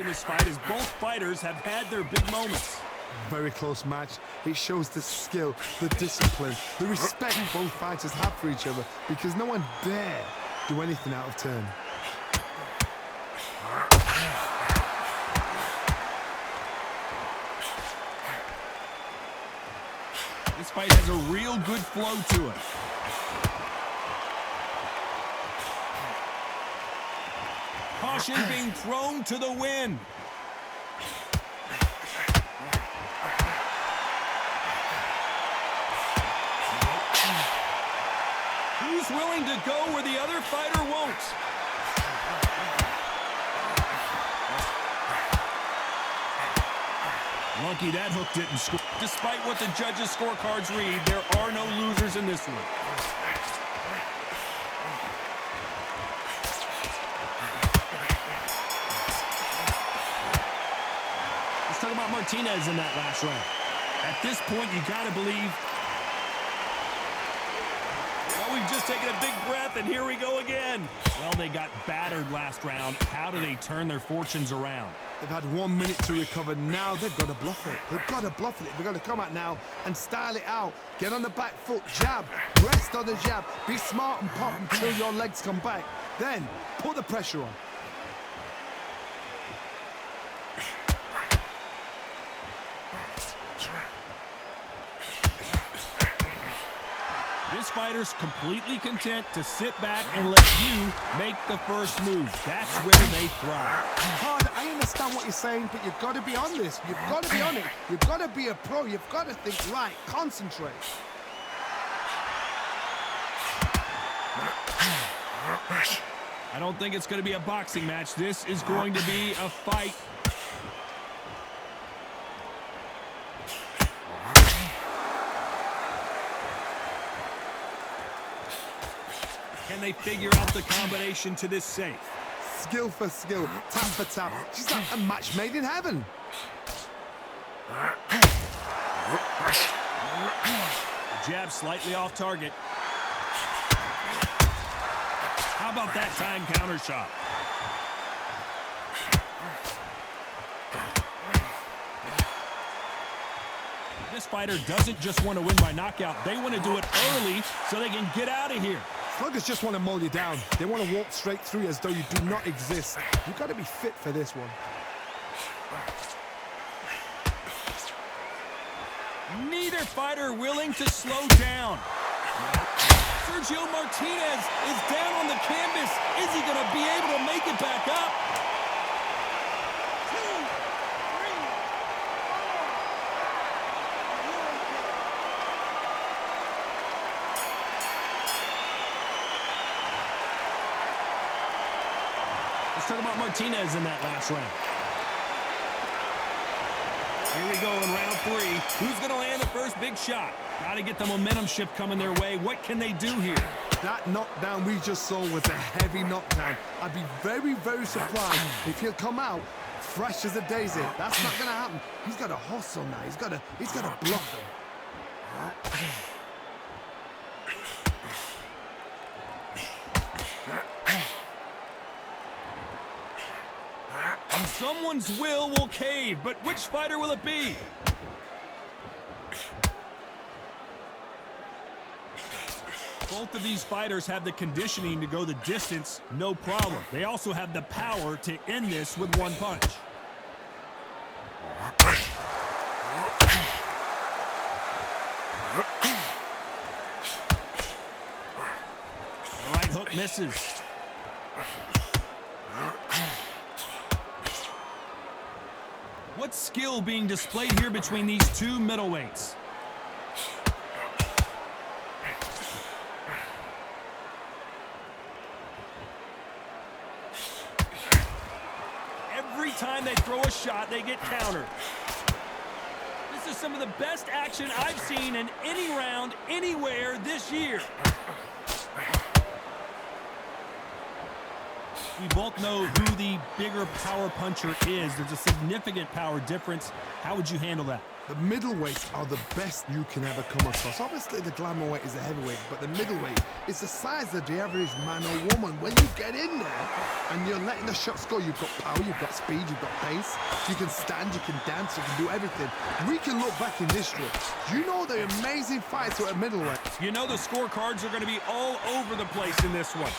In this fight, as both fighters have had their big moments. Very close match. It shows the skill, the discipline, the respect both fighters have for each other, because no one dare do anything out of turn. This fight has a real good flow to it. Caution being thrown to the wind. Who's willing to go where the other fighter won't? Lucky that hook didn't score. Despite what the judges' scorecards read, there are no losers in this one. Let's talk about Martinez in that last round. At this point, you got to believe. Well, we've just taken a big breath, and here we go again. Well, they got battered last round. How do they turn their fortunes around? They've had 1 minute to recover. Now they've got to bluff it. They've got to bluff it. They've got to come out now and style it out. Get on the back foot, jab, rest on the jab. Be smart and pop until your legs come back. Then put the pressure on. This fighter's completely content to sit back and let you make the first move. That's where they thrive. Hard, I understand what you're saying, but you've got to be on this. You've got to be on it. You've got to be a pro. You've got to think right. Concentrate. I don't think it's going to be a boxing match. This is going to be a fight. Can they figure out the combination to this safe? Skill for skill, tap for tap. She's like a match made in heaven. Jab slightly off target. How about that time counter shot? This fighter doesn't just want to win by knockout. They want to do it early so they can get out of here. Sluggers just want to mow you down. They want to walk straight through you as though you do not exist. You've got to be fit for this one. Neither fighter willing to slow down. Sergio Martinez is down on the canvas. Is he going to be able to make it back up? 2, 3, 4. Let's talk about Martinez in that last round. Here we go in round 3. Who's going to land the first big shot? Got to get the momentum shift coming their way. What can they do here? That knockdown we just saw was a heavy knockdown. I'd be very, very surprised if he'll come out fresh as a daisy. That's not going to happen. He's got to hustle now. He's got to bluff him. Someone's will cave, but which fighter will it be? Both of these fighters have the conditioning to go the distance, no problem. They also have the power to end this with one punch. Right hook misses. What skill being displayed here between these two middleweights? Every time they throw a shot, they get countered. This is some of the best action I've seen in any round, anywhere this year. We both know who the bigger power puncher is. There's a significant power difference. How would you handle that? The middleweights are the best you can ever come across. Obviously, the glamour weight is the heavyweight, but the middleweight is the size of the average man or woman. When you get in there and you're letting the shots go, you've got power, you've got speed, you've got pace. You can stand, you can dance, you can do everything. We can look back in history. You know the amazing fights at middleweight. You know the scorecards are going to be all over the place in this one.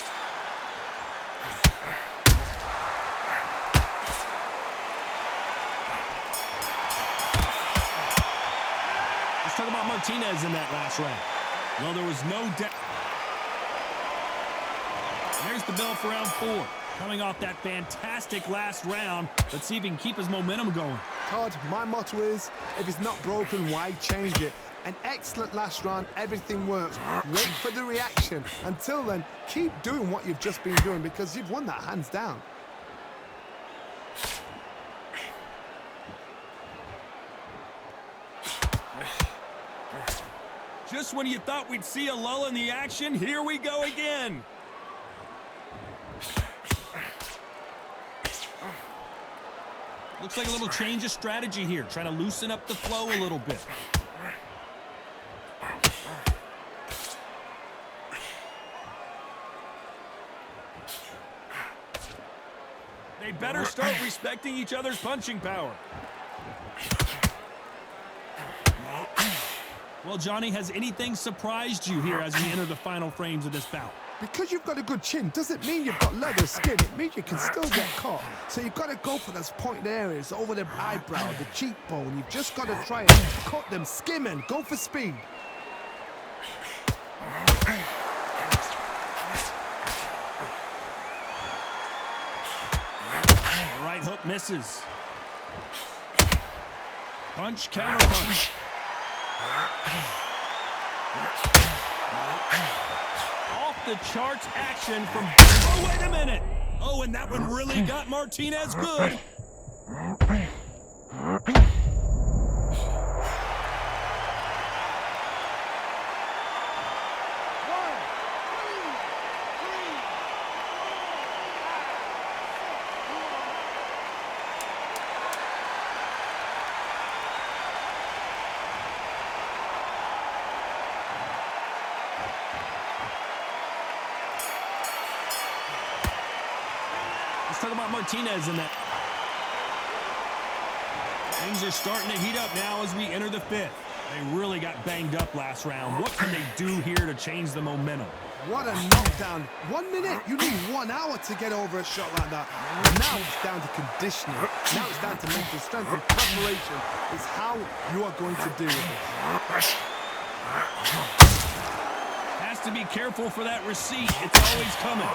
Let's talk about Martinez in that last round. Well, there was no doubt. There's the bell for round 4. Coming off that fantastic last round. Let's see if he can keep his momentum going. Todd, my motto is, if it's not broken, why change it? An excellent last round, everything works. Wait for the reaction. Until then, keep doing what you've just been doing because you've won that hands down. Just when you thought we'd see a lull in the action, here we go again. Looks like a little change of strategy here, trying to loosen up the flow a little bit. They better start respecting each other's punching power. Well, Johnny, has anything surprised you here as we enter the final frames of this bout? Because you've got a good chin doesn't mean you've got leather skin. It means you can still get caught. So you've got to go for those pointed areas over the eyebrow, the cheekbone. You've just got to try and cut them, skim and go for speed. Right hook misses. Punch, counter punch. Off the charts action from... Oh, wait a minute. Oh, and that one really got Martinez good. Let's talk about Martinez in that. Things are starting to heat up now as we enter the 5th. They really got banged up last round. What can they do here to change the momentum? What a knockdown. 1 minute, you need 1 hour to get over a shot like that. Now it's down to conditioning. Now it's down to mental strength and preparation is how you are going to deal with it. Has to be careful for that receipt. It's always coming.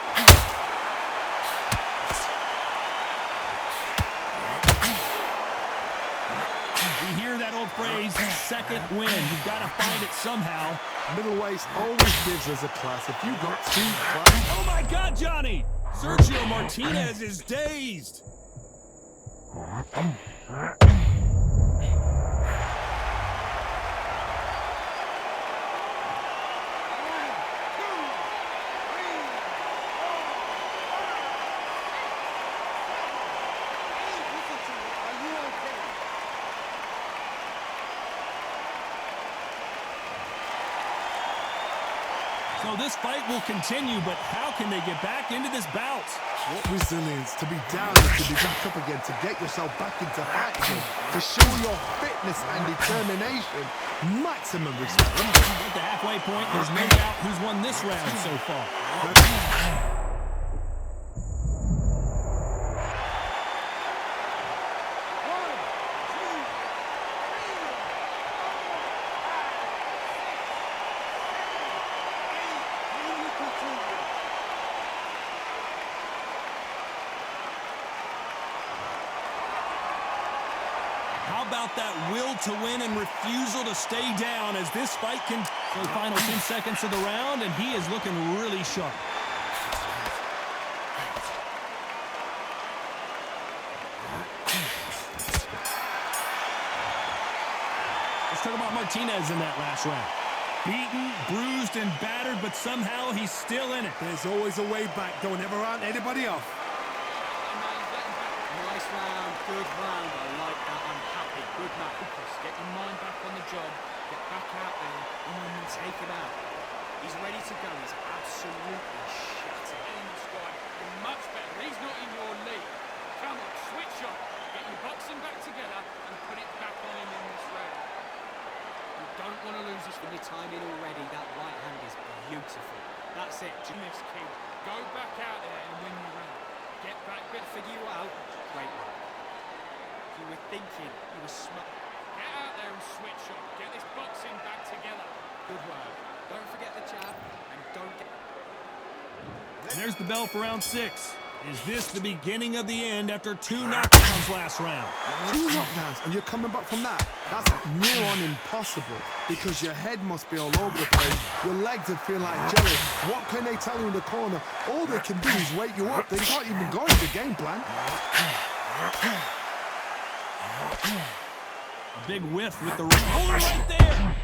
We hear that old phrase, second win. You've got to find it somehow. Middleweight always gives us a class. If you got 2 class... Oh my God, Johnny! Sergio Martinez is dazed. So this fight will continue, but how can they get back into this bout? What resilience to be down and to be back up again, to get yourself back into fighting, to show your fitness and determination. Maximum respect. At the halfway point, there's no doubt who's won this round so far. How about that will to win and refusal to stay down as this fight can... So the final 10 seconds of the round, and he is looking really sharp. Let's talk about Martinez in that last round. Beaten, bruised, and battered, but somehow he's still in it. There's always a way back. Don't ever run anybody off. Good round. I like that. I'm happy. Good man. Focus. Get your mind back on the job. Get back out there and then take him out. He's ready to go. He's absolutely shattered. In the squad, you're much better. He's not in your league. Come on, switch on. Get your boxing back together and put it back on him in this round. You don't want to lose this from your time in already. That right hand is beautiful. That's it. Miss King, go back out there and win your round. Get back, Good figure you out. Great work. You were thinking. You were smart. get out there and switch on. Get this boxing back together. Good work. Don't forget the jab and don't get... And there's the bell for round 6. Is this the beginning of the end after 2 knockdowns last round? 2 knockdowns and you're coming back from that. That's near on impossible because your head must be all over the place. Your legs would feel like jelly. What can they tell you in the corner? All they can do is wake you up. They can't even go into the game plan. A big whiff with the roller right there.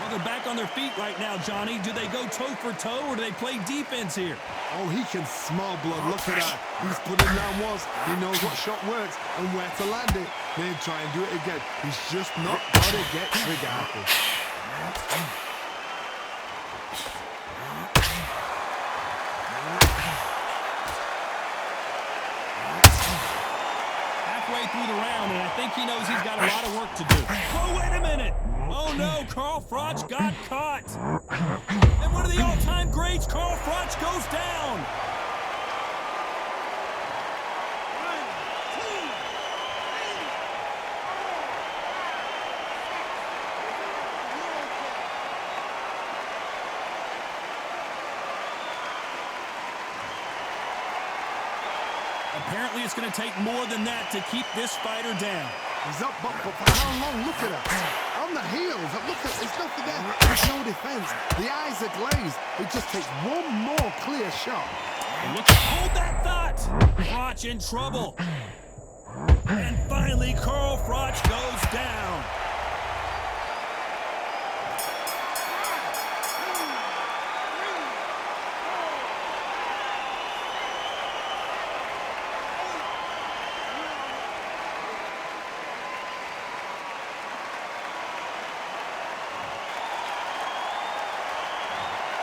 Well, they're back on their feet right now, Johnny. Do they go toe for toe or do they play defense here? Oh, he can smell blood. Look at that. He's put it down once. He knows what shot works and where to land it. Then try and do it again. He's just not got to get trigger happy. Halfway through the round, and I think he knows he's got a lot of work to do. Oh, wait a minute. Oh, no, Carl Froch got caught. And one of the all-time greats, Carl Froch, goes down. Apparently, it's going to take more than that to keep this fighter down. He's up, but for how long? Look at that. On the heels. Look at there's nothing there. There's no defense. The eyes are glazed. It just takes one more clear shot. And look, hold that thought. Froch in trouble. And finally, Carl Froch goes down.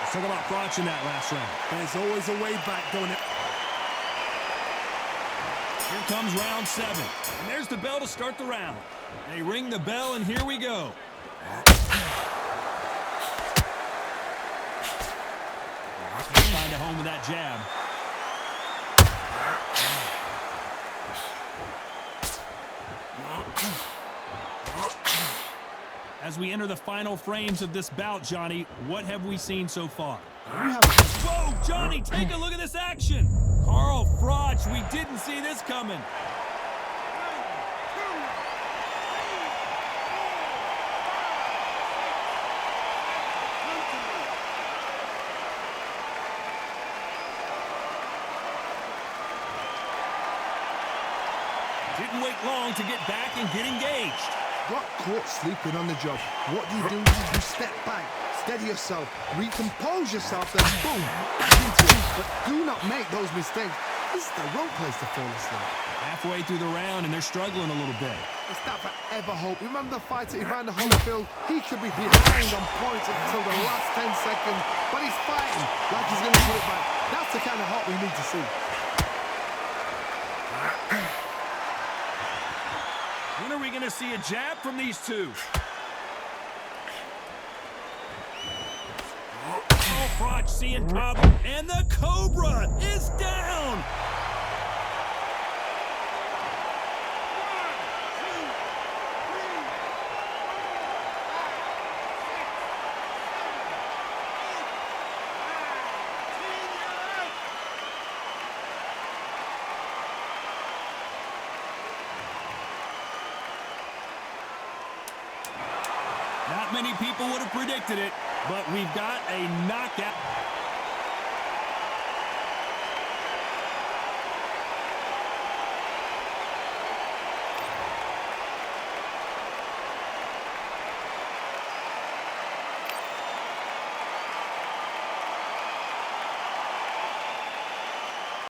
Let's talk about Froch in that last round. There's always a way back, don't it? Here comes round 7. And there's the bell to start the round. They ring the bell, and here we go. Find a home with that jab. As we enter the final frames of this bout, Johnny, what have we seen so far? Whoa, Johnny, take a look at this action. Carl Froch, we didn't see this coming. Didn't wait long to get back and get engaged. Got caught sleeping on the job. What do? You step back, steady yourself, recompose yourself, then boom, back into it. But do not make those mistakes. This is the wrong place to fall asleep. Halfway through the round, and they're struggling a little bit. It's that forever hope. Remember the fight at Evander Holyfield? He could be behind on points until the last 10 seconds, but he's fighting like he's going to put it back. That's the kind of hope we need to see. When are we going to see a jab from these two? Oh, Froch seeing problem, and the Cobra is down. Not many people would have predicted it, but we've got a knockout.